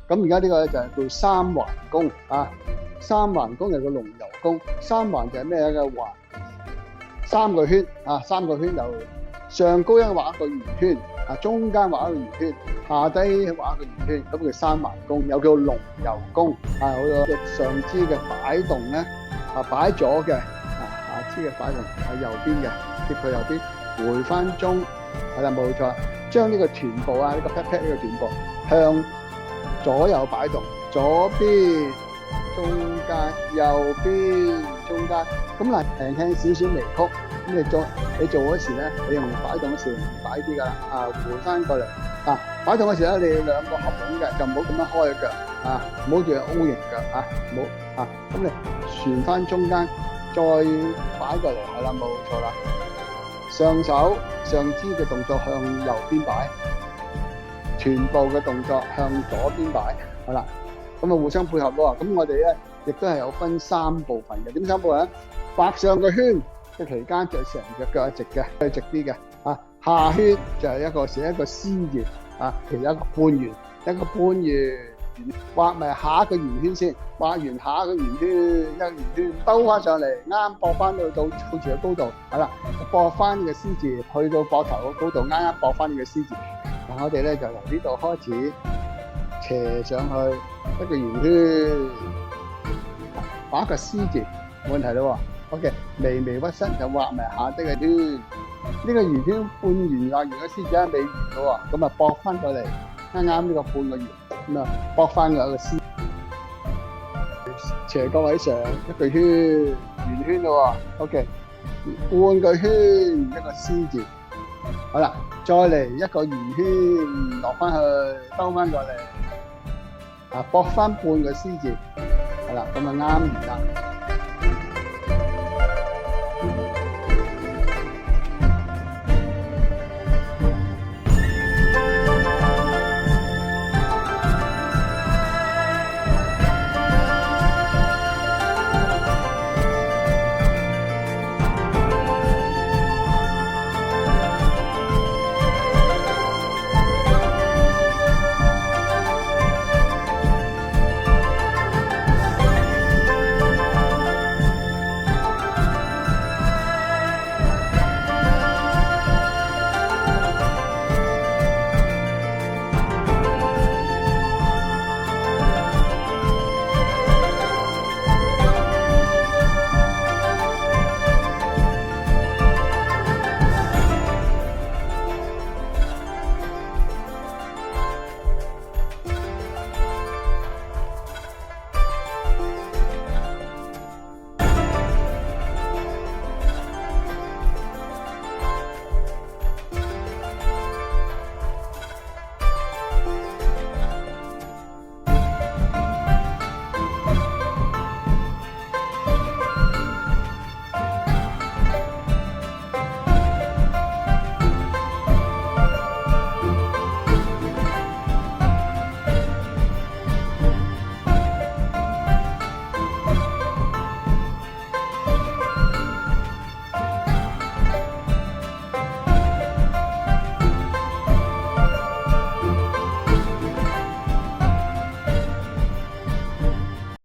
咁而家呢個咧就係叫三環弓啊。三環弓係個龍游弓，三環就係咩嘅環？三個圈啊，三個圈由上高一畫一個圓圈啊，中間畫一個圓圈，下低畫一個圓圈，咁叫三環弓，又叫龍游弓啊。好多上肢嘅擺動咧啊，擺左嘅啊，下肢嘅擺動係右邊嘅，貼佢右邊，回翻中係啦，冇錯。將呢個臀部啊，呢個 pat pat 呢個臀部向左右擺動，左邊、中間、右邊、中間。咁嗱，輕輕少少微曲。咁你做嗰時咧，你用擺動嗰時擺啲㗎啦。啊，回翻過嚟啊，擺動嗰時咧，你兩個合攏嘅，就唔好咁樣開腳啊，唔好做 O 型腳啊，唔好啊。咁你旋翻中間，再擺過嚟，係啦，冇錯啦。上手上肢嘅動作向右邊擺，臀部嘅動作向左邊擺，係啦。咁啊互相配合喎。咁我哋咧亦都係有分三部分嘅。點三部分咧？畫上個圈嘅期間就成隻腳係直嘅，係直啲嘅。啊，下圈就係寫一個 C 字啊，其實一個半圓，一個半圓。畫埋下一個圓圈先，畫完下一個圓圈，一個圓圈兜翻上嚟，啱駁翻到好似個高度，係啦，駁翻呢個 C 字，去到膊頭個高度，啱啱駁翻呢個 C 字。嗱，我哋咧就由呢度開始斜上去一個圓圈，畫一個 C 字，冇問題咯。OK， 微微屈身就畫埋下低嘅圈，呢個圓圈半圓畫完個 C 字咧未完嘅喎，咁啊駁翻過嚟，啱啱呢個半個圓。咁啊，駁翻個一個 C， 斜角位上一個圈，圓圈咯喎。OK， 半個圈一個 C 字，好啦，再嚟一個圓圈落翻去，兜翻過嚟，啊，駁翻半個 C 字，係啦，咁啊啱完啦。